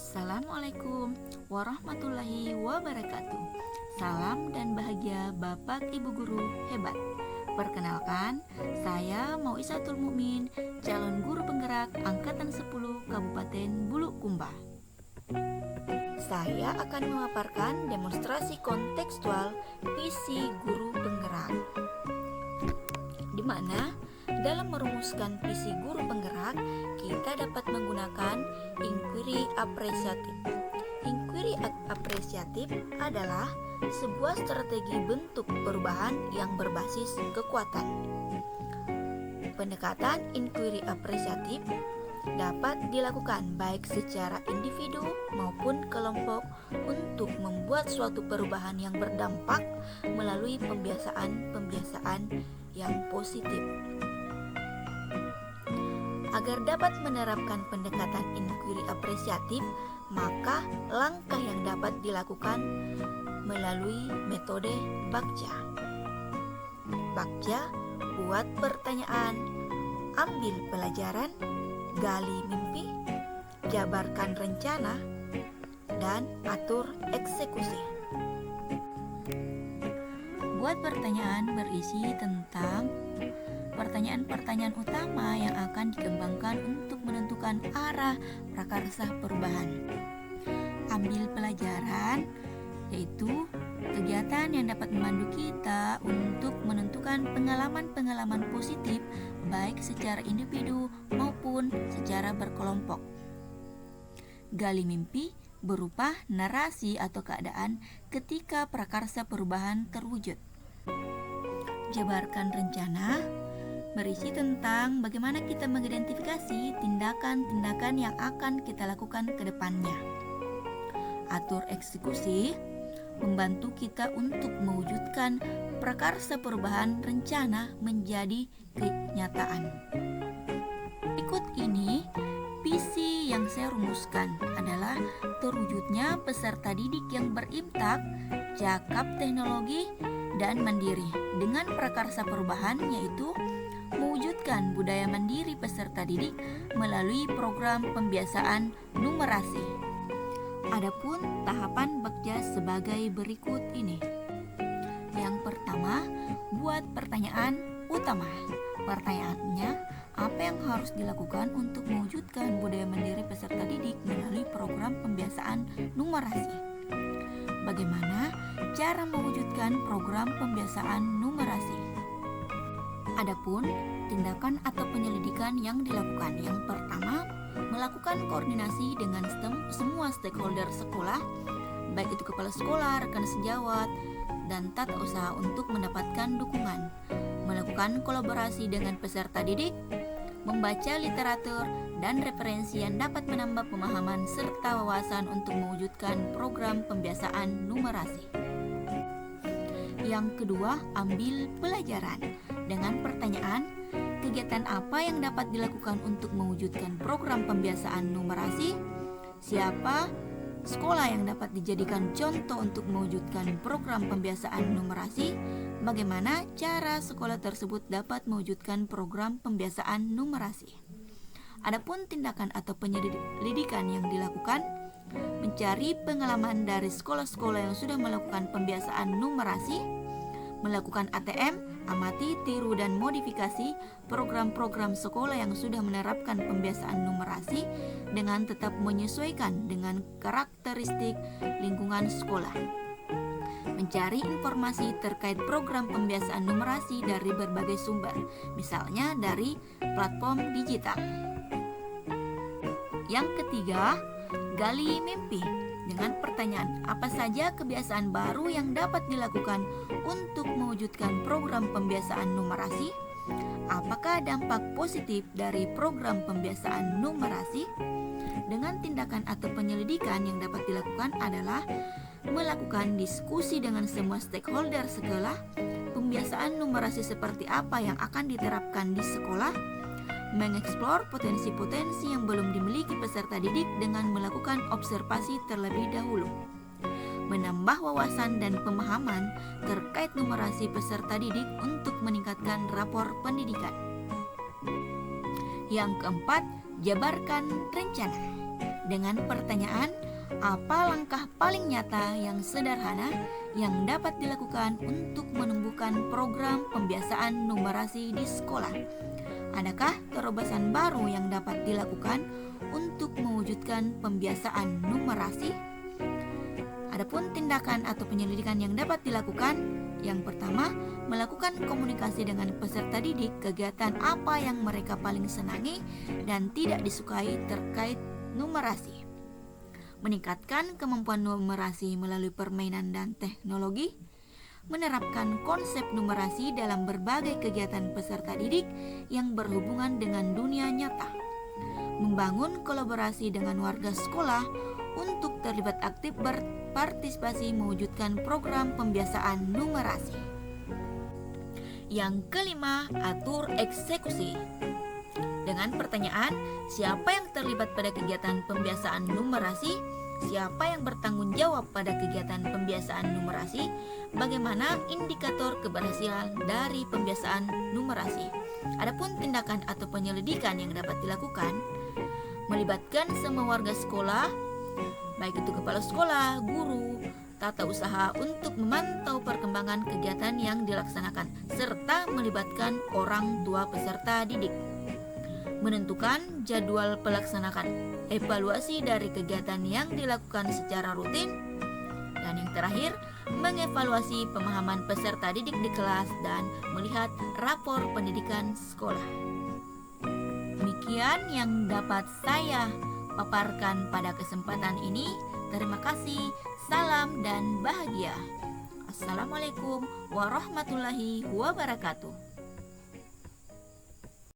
Assalamualaikum warahmatullahi wabarakatuh. Salam dan bahagia Bapak Ibu Guru hebat. Perkenalkan, saya Mauizatul Mukmin, calon guru penggerak Angkatan 10 Kabupaten Bulukumba. Saya akan memaparkan demonstrasi kontekstual visi guru penggerak, di mana dalam merumuskan visi guru penggerak, kita dapat menggunakan inquiry apresiatif. Inquiry apresiatif adalah sebuah strategi bentuk perubahan yang berbasis kekuatan. Pendekatan inquiry apresiatif dapat dilakukan baik secara individu maupun kelompok untuk membuat suatu perubahan yang berdampak melalui pembiasaan yang positif. Agar dapat menerapkan pendekatan inquiry apresiatif, maka langkah yang dapat dilakukan melalui metode Bagja. Bagja, buat pertanyaan, ambil pelajaran, gali mimpi, jabarkan rencana, dan atur eksekusi. Buat pertanyaan berisi tentang pertanyaan-pertanyaan utama yang akan dikembangkan untuk menentukan arah prakarsa perubahan. Ambil pelajaran, yaitu kegiatan yang dapat memandu kita untuk menentukan pengalaman-pengalaman positif baik secara individu maupun secara berkelompok. Gali mimpi berupa narasi atau keadaan ketika prakarsa perubahan terwujud. Jabarkan rencana berisi tentang bagaimana kita mengidentifikasi tindakan-tindakan yang akan kita lakukan ke depannya. Atur eksekusi membantu kita untuk mewujudkan prakarsa perubahan rencana menjadi kenyataan. Berikut ini visi yang saya rumuskan adalah terwujudnya peserta didik yang berimpakt, cakap teknologi, dan mandiri dengan prakarsa perubahan, yaitu mewujudkan budaya mandiri peserta didik melalui program pembiasaan numerasi. Adapun tahapan Bagja sebagai berikut ini. Yang pertama, buat pertanyaan utama. Pertanyaannya, apa yang harus dilakukan untuk mewujudkan budaya mandiri peserta didik melalui program pembiasaan numerasi? Bagaimana cara mewujudkan program pembiasaan numerasi? Adapun tindakan atau penyelidikan yang dilakukan. Yang pertama, melakukan koordinasi dengan semua stakeholder sekolah, baik itu kepala sekolah, rekan sejawat, dan tata usaha untuk mendapatkan dukungan. Melakukan kolaborasi dengan peserta didik, membaca literatur dan referensi yang dapat menambah pemahaman serta wawasan untuk mewujudkan program pembiasaan numerasi. Yang kedua, ambil pelajaran dengan pertanyaan, kegiatan apa yang dapat dilakukan untuk mewujudkan program pembiasaan numerasi? Siapa sekolah yang dapat dijadikan contoh untuk mewujudkan program pembiasaan numerasi? Bagaimana cara sekolah tersebut dapat mewujudkan program pembiasaan numerasi? Adapun tindakan atau penyelidikan yang dilakukan, mencari pengalaman dari sekolah-sekolah yang sudah melakukan pembiasaan numerasi, melakukan ATM, amati, tiru, dan modifikasi program-program sekolah yang sudah menerapkan pembiasaan numerasi dengan tetap menyesuaikan dengan karakteristik lingkungan sekolah. Mencari informasi terkait program pembiasaan numerasi dari berbagai sumber, misalnya dari platform digital. Yang ketiga, gali mimpi dengan pertanyaan, apa saja kebiasaan baru yang dapat dilakukan untuk mewujudkan program pembiasaan numerasi? Apakah dampak positif dari program pembiasaan numerasi? Dengan tindakan atau penyelidikan yang dapat dilakukan adalah melakukan diskusi dengan semua stakeholder sekolah, pembiasaan numerasi seperti apa yang akan diterapkan di sekolah, mengeksplor potensi-potensi yang belum dimiliki peserta didik dengan melakukan observasi terlebih dahulu, menambah wawasan dan pemahaman terkait numerasi peserta didik untuk meningkatkan rapor pendidikan. Yang keempat, jabarkan rencana. dengan pertanyaan, apa langkah paling nyata yang sederhana yang dapat dilakukan untuk menumbuhkan program pembiasaan numerasi di sekolah? Adakah terobosan baru yang dapat dilakukan untuk mewujudkan pembiasaan numerasi? Adapun tindakan atau penyelidikan yang dapat dilakukan, yang pertama, melakukan komunikasi dengan peserta didik kegiatan apa yang mereka paling senangi dan tidak disukai terkait numerasi. Meningkatkan kemampuan numerasi melalui permainan dan teknologi, menerapkan konsep numerasi dalam berbagai kegiatan peserta didik yang berhubungan dengan dunia nyata, membangun kolaborasi dengan warga sekolah untuk terlibat aktif berpartisipasi mewujudkan program pembiasaan numerasi. Yang kelima, atur eksekusi. Dengan pertanyaan, siapa yang terlibat pada kegiatan pembiasaan numerasi? Siapa yang bertanggung jawab pada kegiatan pembiasaan numerasi? Bagaimana indikator keberhasilan dari pembiasaan numerasi? Adapun tindakan atau penyelidikan yang dapat dilakukan, melibatkan semua warga sekolah, baik itu kepala sekolah, guru, tata usaha untuk memantau perkembangan kegiatan yang dilaksanakan, serta melibatkan orang tua peserta didik. Menentukan jadwal pelaksanaan evaluasi dari kegiatan yang dilakukan secara rutin, dan yang terakhir, mengevaluasi pemahaman peserta didik di kelas dan melihat rapor pendidikan sekolah. Demikian yang dapat saya paparkan pada kesempatan ini. Terima kasih, salam dan bahagia. Assalamualaikum warahmatullahi wabarakatuh.